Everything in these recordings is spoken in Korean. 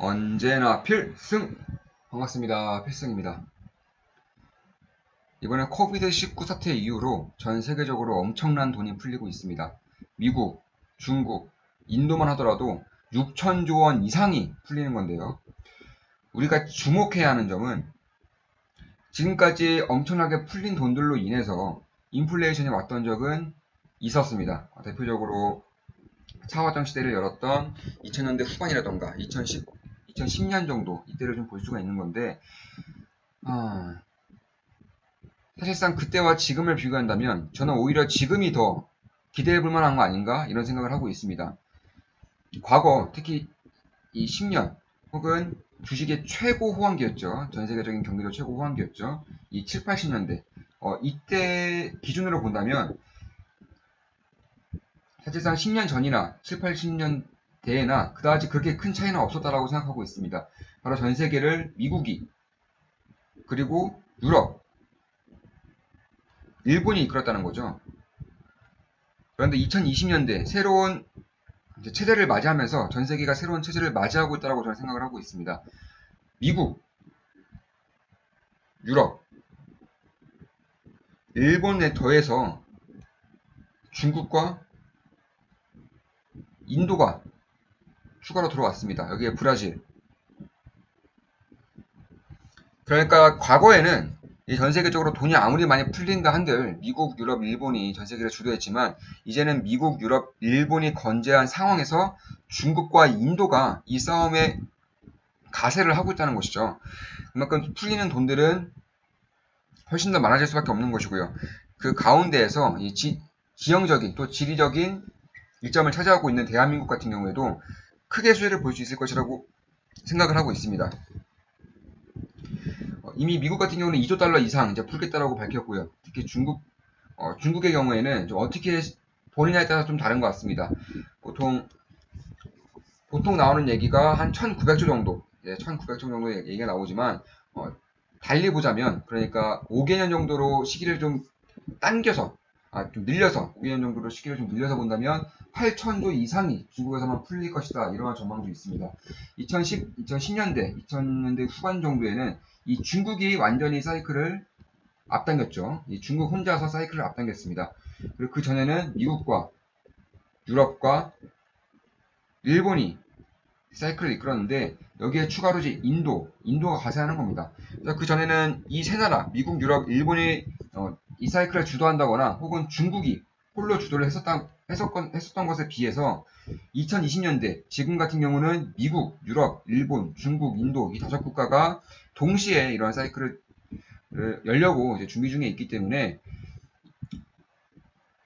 언제나 필승! 반갑습니다. 필승입니다. 이번에 코비드19 사태 이후로 전 세계적으로 엄청난 돈이 풀리고 있습니다. 미국, 중국, 인도만 하더라도 6천조 원 이상이 풀리는 건데요. 우리가 주목해야 하는 점은 지금까지 엄청나게 풀린 돈들로 인해서 인플레이션이 왔던 적은 있었습니다. 대표적으로 차화정 시대를 열었던 2000년대 후반이라던가 2010년 정도 이때를 좀 볼 수가 있는 건데 사실상 그때와 지금을 비교한다면 저는 오히려 지금이 더 기대해 볼 만한 거 아닌가 이런 생각을 하고 있습니다. 과거 특히 이 10년 혹은 주식의 최고 호황기였죠. 전 세계적인 경기도 최고 호황기였죠. 이 7, 80년대 이때 기준으로 본다면 사실상 10년 전이나 7, 80년대에나 그다지 그렇게 큰 차이는 없었다라고 생각하고 있습니다. 바로 전 세계를 미국이 그리고 유럽, 일본이 이끌었다는 거죠. 그런데 2020년대 새로운 체제를 맞이하면서 전 세계가 새로운 체제를 맞이하고 있다고 저는 생각을 하고 있습니다. 미국, 유럽, 일본에 더해서 중국과 인도가 추가로 들어왔습니다. 여기에 브라질. 그러니까 과거에는 전 세계적으로 돈이 아무리 많이 풀린다 한들 미국, 유럽, 일본이 전 세계를 주도했지만 이제는 미국, 유럽, 일본이 건재한 상황에서 중국과 인도가 이 싸움에 가세를 하고 있다는 것이죠. 그만큼 풀리는 돈들은 훨씬 더 많아질 수밖에 없는 것이고요. 그 가운데에서 이 지형적인 또 지리적인 이점을 차지하고 있는 대한민국 같은 경우에도 크게 수혜를 볼 수 있을 것이라고 생각을 하고 있습니다. 이미 미국 같은 경우는 2조 달러 이상 이제 풀겠다라고 밝혔고요. 특히 중국의 경우에는 좀 어떻게 보느냐에 따라 좀 다른 것 같습니다. 보통 나오는 얘기가 한 1,900조 정도, 1,900조 정도 얘기가 나오지만 달리 보자면 그러니까 5개년 정도로 시기를 좀 당겨서 좀 늘려서 5개년 정도로 시기를 좀 늘려서 본다면 8천조 이상이 중국에서만 풀릴 것이다 이러한 전망도 있습니다. 2010년대 2000년대 후반 정도에는 이 중국이 완전히 사이클을 앞당겼죠. 이 중국 혼자서 사이클을 앞당겼습니다. 그리고 그 전에는 미국과 유럽과 일본이 사이클을 이끌었는데 여기에 추가로 이제 인도가 가세하는 겁니다. 그 전에는 이 세 나라 미국, 유럽, 일본이 이 사이클을 주도한다거나 혹은 중국이 홀로 주도를 했었던 것에 비해서 2020년대 지금 같은 경우는 미국, 유럽, 일본, 중국, 인도 이 5국가가 동시에 이러한 사이클을 열려고 이제 준비 중에 있기 때문에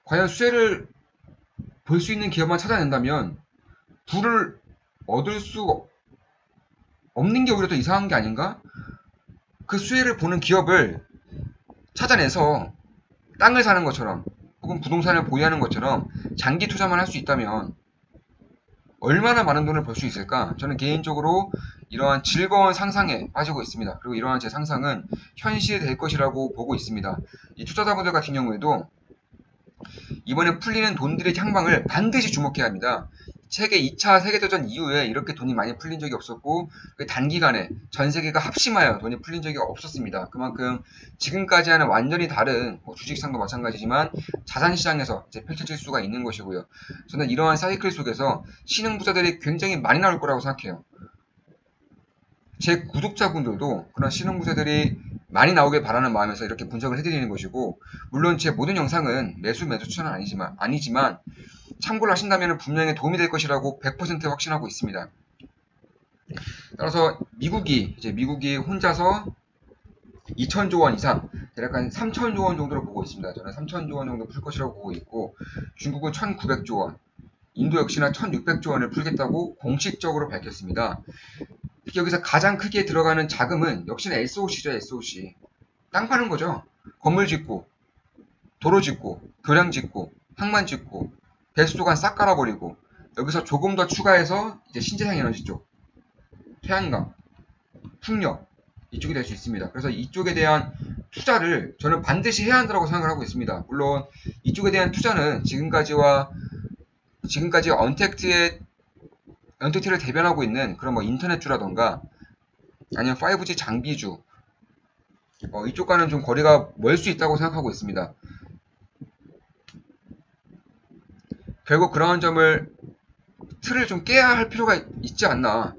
과연 수혜를 볼 수 있는 기업만 찾아낸다면 부를 얻을 수 없는 게 오히려 더 이상한 게 아닌가? 그 수혜를 보는 기업을 찾아내서 땅을 사는 것처럼 혹은 부동산을 보유하는 것처럼 장기 투자만 할 수 있다면 얼마나 많은 돈을 벌 수 있을까? 저는 개인적으로 이러한 즐거운 상상에 빠지고 있습니다. 그리고 이러한 제 상상은 현실이 될 것이라고 보고 있습니다. 이 투자자분들 같은 경우에도 이번에 풀리는 돈들의 향방을 반드시 주목해야 합니다. 세계 2차 세계대전 이후에 이렇게 돈이 많이 풀린 적이 없었고 단기간에 전 세계가 합심하여 돈이 풀린 적이 없었습니다. 그만큼 지금까지와는 완전히 다른 주식시장도 마찬가지지만 자산시장에서 이제 펼쳐질 수가 있는 것이고요. 저는 이러한 사이클 속에서 신흥부자들이 굉장히 많이 나올 거라고 생각해요. 제 구독자분들도 그런 신흥부자들이 많이 나오길 바라는 마음에서 이렇게 분석을 해드리는 것이고 물론 제 모든 영상은 매수 추천은 아니지만 참고를 하신다면 분명히 도움이 될 것이라고 100% 확신하고 있습니다. 따라서 미국이 혼자서 2천조 원 이상, 약간 3천조 원 정도로 보고 있습니다. 저는 3천조 원 정도 풀 것이라고 보고 있고 중국은 1,900조 원, 인도 역시나 1,600조 원을 풀겠다고 공식적으로 밝혔습니다. 특히 여기서 가장 크게 들어가는 자금은 역시나 SOC죠, SOC. 땅 파는 거죠. 건물 짓고, 도로 짓고, 교량 짓고, 항만 짓고, 배수도관 싹 깔아버리고, 여기서 조금 더 추가해서 이제 신재생 에너지 쪽, 태양광, 풍력, 이쪽이 될 수 있습니다. 그래서 이쪽에 대한 투자를 저는 반드시 해야 한다고 생각을 하고 있습니다. 물론 이쪽에 대한 투자는 지금까지 언택트의 엔티티를 대변하고 있는 그런 뭐 인터넷주라던가 아니면 5G 장비주 이쪽과는 좀 거리가 멀 수 있다고 생각하고 있습니다. 결국 그러한 점을 틀을 좀 깨야 할 필요가 있지 않나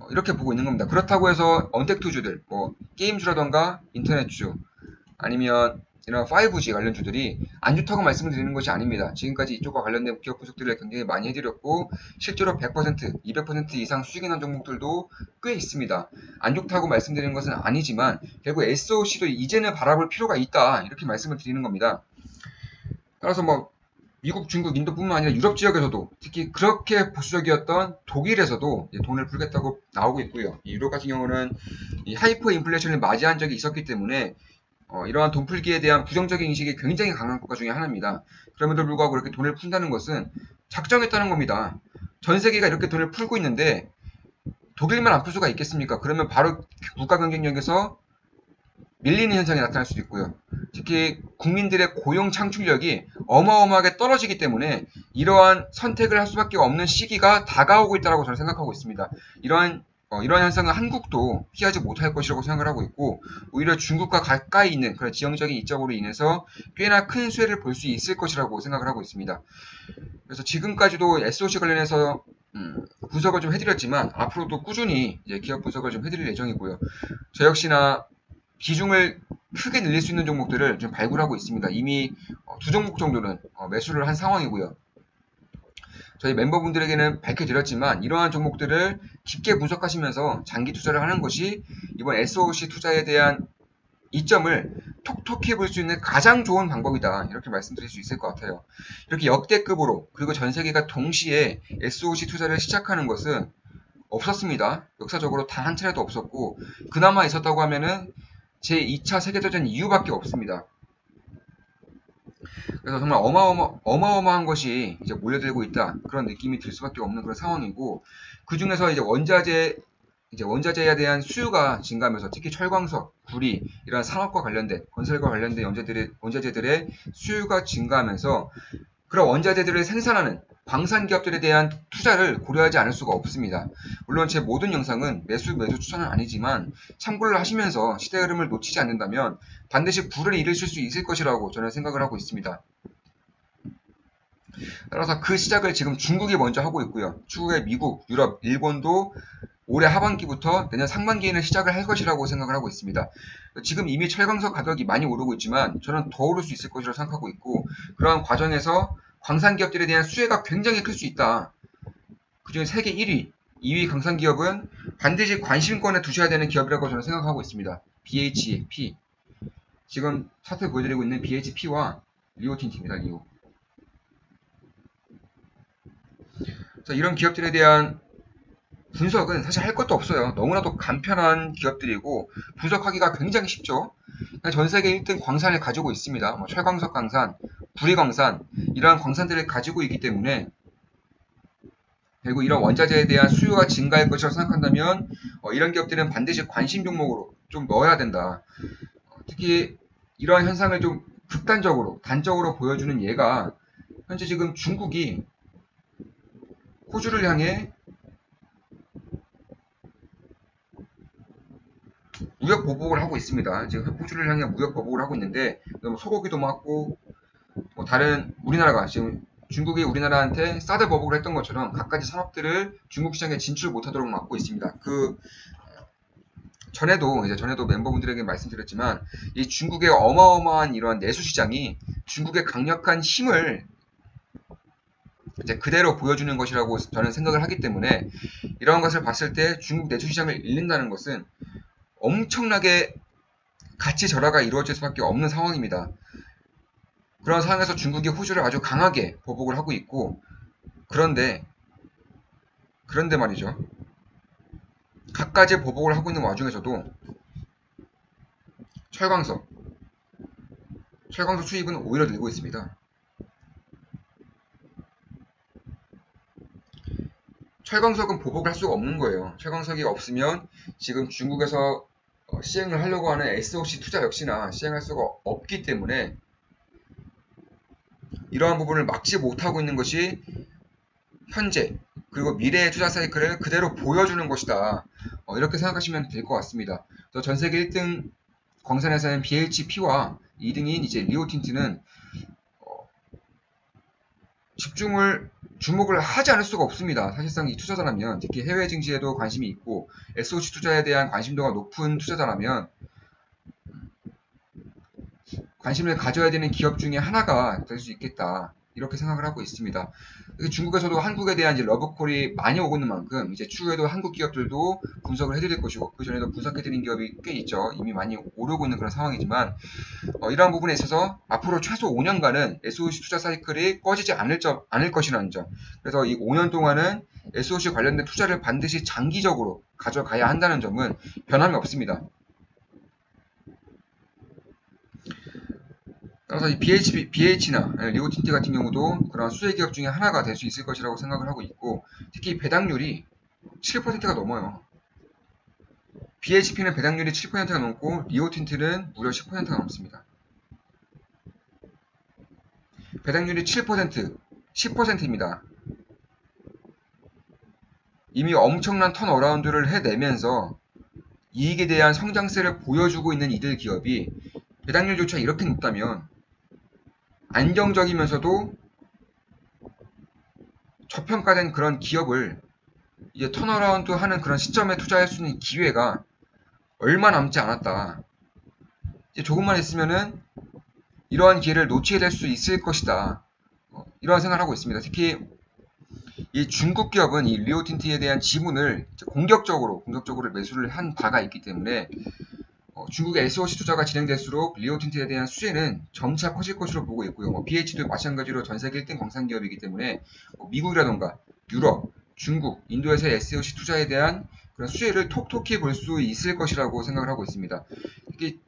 이렇게 보고 있는 겁니다. 그렇다고 해서 언택트주들 뭐 게임주라던가 인터넷주 아니면 이런 5G 관련주들이 안 좋다고 말씀을 드리는 것이 아닙니다. 지금까지 이쪽과 관련된 기업 분석들을 굉장히 많이 해드렸고 실제로 100%, 200% 이상 수익이 난 종목들도 꽤 있습니다. 안 좋다고 말씀드리는 것은 아니지만 결국 SOC도 이제는 바라볼 필요가 있다 이렇게 말씀을 드리는 겁니다. 따라서 뭐 미국, 중국, 인도뿐만 아니라 유럽 지역에서도 특히 그렇게 보수적이었던 독일에서도 돈을 풀겠다고 나오고 있고요. 유럽 같은 경우는 이 하이퍼 인플레이션을 맞이한 적이 있었기 때문에 이러한 돈 풀기에 대한 부정적인 인식이 굉장히 강한 국가 중에 하나입니다. 그럼에도 불구하고 이렇게 돈을 푼다는 것은 작정했다는 겁니다. 전 세계가 이렇게 돈을 풀고 있는데 독일만 안 풀 수가 있겠습니까? 그러면 바로 국가 경쟁력에서 밀리는 현상이 나타날 수도 있고요. 특히 국민들의 고용 창출력이 어마어마하게 떨어지기 때문에 이러한 선택을 할 수밖에 없는 시기가 다가오고 있다고 저는 생각하고 있습니다. 이러한 현상은 한국도 피하지 못할 것이라고 생각을 하고 있고 오히려 중국과 가까이 있는 그런 지형적인 이점으로 인해서 꽤나 큰 수혜를 볼 수 있을 것이라고 생각을 하고 있습니다. 그래서 지금까지도 SOC 관련해서 분석을 좀 해드렸지만 앞으로도 꾸준히 이제 기업 분석을 좀 해드릴 예정이고요. 저 역시나 비중을 크게 늘릴 수 있는 종목들을 좀 발굴하고 있습니다. 이미 두 종목 정도는 매수를 한 상황이고요. 저희 멤버분들에게는 밝혀드렸지만 이러한 종목들을 깊게 분석하시면서 장기 투자를 하는 것이 이번 SOC 투자에 대한 이점을 톡톡히 볼 수 있는 가장 좋은 방법이다. 이렇게 말씀드릴 수 있을 것 같아요. 이렇게 역대급으로 그리고 전 세계가 동시에 SOC 투자를 시작하는 것은 없었습니다. 역사적으로 단 한 차례도 없었고 그나마 있었다고 하면은 제2차 세계대전 이후밖에 없습니다. 그래서 정말 어마어마한 것이 이제 몰려들고 있다. 그런 느낌이 들 수밖에 없는 그런 상황이고, 그 중에서 이제 원자재에 대한 수요가 증가하면서 특히 철광석, 구리, 이런 산업과 관련된, 건설과 관련된 원자재들의 수요가 증가하면서 그런 원자재들을 생산하는 광산 기업들에 대한 투자를 고려하지 않을 수가 없습니다. 물론 제 모든 영상은 매수 추천은 아니지만 참고를 하시면서 시대 흐름을 놓치지 않는다면 반드시 부를 이루실 수 있을 것이라고 저는 생각을 하고 있습니다. 따라서 그 시작을 지금 중국이 먼저 하고 있고요. 추후에 미국, 유럽, 일본도 올해 하반기부터 내년 상반기에는 시작을 할 것이라고 생각을 하고 있습니다. 지금 이미 철강석 가격이 많이 오르고 있지만 저는 더 오를 수 있을 것이라고 생각하고 있고 그러한 과정에서 광산 기업들에 대한 수혜가 굉장히 클 수 있다. 그중에 세계 1위, 2위 광산 기업은 반드시 관심권에 두셔야 되는 기업이라고 저는 생각하고 있습니다. BHP. 지금 차트 보여드리고 있는 BHP와 리오틴트입니다. 리오. 이런 기업들에 대한 분석은 사실 할 것도 없어요. 너무나도 간편한 기업들이고 분석하기가 굉장히 쉽죠. 전 세계 1등 광산을 가지고 있습니다. 뭐 철광석 광산, 구리광산 이러한 광산들을 가지고 있기 때문에 그리고 이런 원자재에 대한 수요가 증가할 것이라고 생각한다면 이런 기업들은 반드시 관심 종목으로 좀 넣어야 된다. 특히 이러한 현상을 좀 극단적으로 단적으로 보여주는 예가 현재 지금 중국이 호주를 향해 무역 보복을 하고 있습니다. 지금 호주를 향해 무역 보복을 하고 있는데 소고기도 맞고 다른 우리나라가 지금 중국이 우리나라한테 사드 보복을 했던 것처럼 갖가지 산업들을 중국 시장에 진출 못하도록 막고 있습니다. 전에도 멤버분들에게 말씀드렸지만 이 중국의 어마어마한 이러한 내수 시장이 중국의 강력한 힘을 이제 그대로 보여주는 것이라고 저는 생각을 하기 때문에 이러한 것을 봤을 때 중국 내수 시장을 잃는다는 것은 엄청나게 가치 절하가 이루어질 수밖에 없는 상황입니다. 그런 상황에서 중국이 호주를 아주 강하게 보복을 하고 있고 그런데 말이죠. 갖가지 보복을 하고 있는 와중에서도 철광석 수입은 오히려 늘고 있습니다. 철광석은 보복을 할 수가 없는 거예요. 철광석이 없으면 지금 중국에서 시행을 하려고 하는 SOC 투자 역시나 시행할 수가 없기 때문에 이러한 부분을 막지 못하고 있는 것이 현재 그리고 미래의 투자 사이클을 그대로 보여주는 것이다. 이렇게 생각하시면 될 것 같습니다. 그래서 전 세계 1등 광산회사인 BHP와 2등인 이제 리오틴트는 주목을 하지 않을 수가 없습니다. 사실상 이 투자자라면, 특히 해외 증시에도 관심이 있고 SOC 투자에 대한 관심도가 높은 투자자라면 관심을 가져야 되는 기업 중에 하나가 될 수 있겠다. 이렇게 생각을 하고 있습니다. 중국에서도 한국에 대한 이제 러브콜이 많이 오고 있는 만큼 이제 추후에도 한국 기업들도 분석을 해드릴 것이고, 그 전에도 분석해드린 기업이 꽤 있죠. 이미 많이 오르고 있는 그런 상황이지만, 이러한 부분에 있어서 앞으로 최소 5년간은 SOC 투자 사이클이 꺼지지 않을 것이라는 점. 그래서 이 5년 동안은 SOC 관련된 투자를 반드시 장기적으로 가져가야 한다는 점은 변함이 없습니다. 따라서 이 BH나 리오틴트 같은 경우도 그런 수혜 기업 중에 하나가 될 수 있을 것이라고 생각을 하고 있고, 특히 배당률이 7%가 넘어요. BHP는 배당률이 7%가 넘고 리오틴트는 무려 10%가 넘습니다. 배당률이 7%, 10%입니다. 이미 엄청난 턴어라운드를 해내면서 이익에 대한 성장세를 보여주고 있는 이들 기업이 배당률조차 이렇게 높다면 안정적이면서도 저평가된 그런 기업을 이제 턴어라운드 하는 그런 시점에 투자할 수 있는 기회가 얼마 남지 않았다. 이제 조금만 있으면은 이러한 기회를 놓치게 될 수 있을 것이다. 이러한 생각을 하고 있습니다. 특히 이 중국 기업은 이 리오틴트에 대한 지분을 공격적으로 매수를 한 바가 있기 때문에 중국의 SOC 투자가 진행될수록 리오틴트에 대한 수혜는 점차 커질 것으로 보고 있고요. BH도 마찬가지로 전 세계 1등 광산 기업이기 때문에 미국이라던가 유럽, 중국, 인도에서의 SOC 투자에 대한 그런 수혜를 톡톡히 볼 수 있을 것이라고 생각을 하고 있습니다. 특히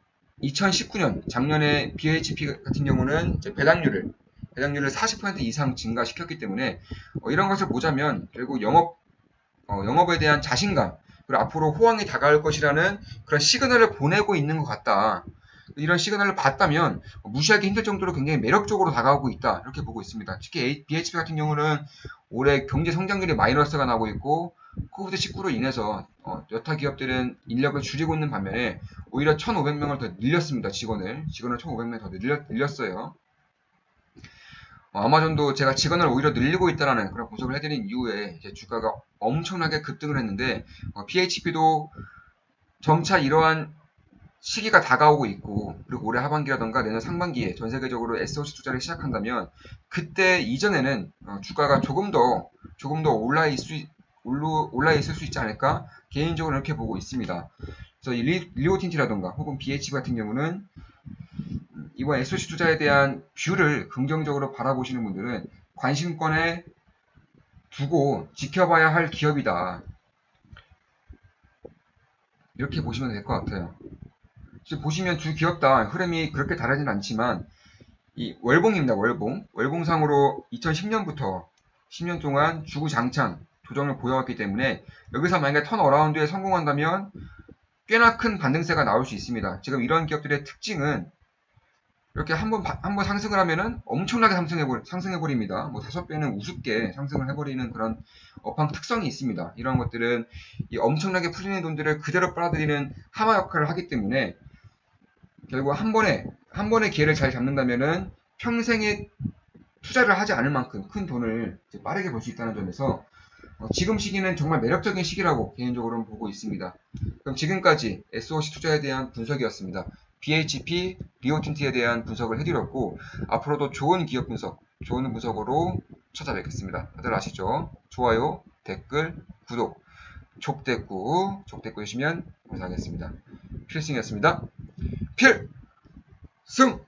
2019년 작년에 BHP 같은 경우는 배당률을 40% 이상 증가시켰기 때문에 이런 것을 보자면 결국 영업에 대한 자신감, 그리고 앞으로 호황이 다가올 것이라는 그런 시그널을 보내고 있는 것 같다. 이런 시그널을 봤다면 무시하기 힘들 정도로 굉장히 매력적으로 다가오고 있다. 이렇게 보고 있습니다. 특히 BHP 같은 경우는 올해 경제 성장률이 마이너스가 나고 있고 코비드19로 인해서 여타 기업들은 인력을 줄이고 있는 반면에 오히려 1,500명을 더 늘렸습니다. 직원을 1,500명 더 늘렸어요. 아마존도 제가 직원을 오히려 늘리고 있다는 그런 분석을 해드린 이후에 이제 주가가 엄청나게 급등을 했는데 PHP도 점차 이러한 시기가 다가오고 있고, 그리고 올해 하반기라던가 내년 상반기에 전 세계적으로 SOC 투자를 시작한다면 그때 이전에는 주가가 조금 더 올라 있을 수 있지 않을까 개인적으로 이렇게 보고 있습니다. 그래서 이 리오틴트라던가 혹은 BHP 같은 경우는 이번 SOC 투자에 대한 뷰를 긍정적으로 바라보시는 분들은 관심권에 두고 지켜봐야 할 기업이다. 이렇게 보시면 될 것 같아요. 지금 보시면 두 기업 다 흐름이 그렇게 다르진 않지만 이 월봉입니다. 월봉상으로 2010년부터 10년 동안 주구장창 조정을 보여왔기 때문에 여기서 만약에 턴어라운드에 성공한다면 꽤나 큰 반등세가 나올 수 있습니다. 지금 이런 기업들의 특징은 이렇게 한번 상승을 하면은 엄청나게 상승해버립니다. 뭐 5배는 우습게 상승을 해버리는 그런 업황 특성이 있습니다. 이런 것들은 이 엄청나게 풀리는 돈들을 그대로 빨아들이는 하마 역할을 하기 때문에 결국 한 번의 기회를 잘 잡는다면은 평생에 투자를 하지 않을 만큼 큰 돈을 빠르게 벌 수 있다는 점에서 지금 시기는 정말 매력적인 시기라고 개인적으로는 보고 있습니다. 그럼 지금까지 SOC 투자에 대한 분석이었습니다. BHP, 리오틴트에 대한 분석을 해드렸고 앞으로도 좋은 기업 분석, 좋은 분석으로 찾아뵙겠습니다. 다들 아시죠? 좋아요, 댓글, 구독, 족대꾸 해주시면 감사하겠습니다. 필승이었습니다. 필승!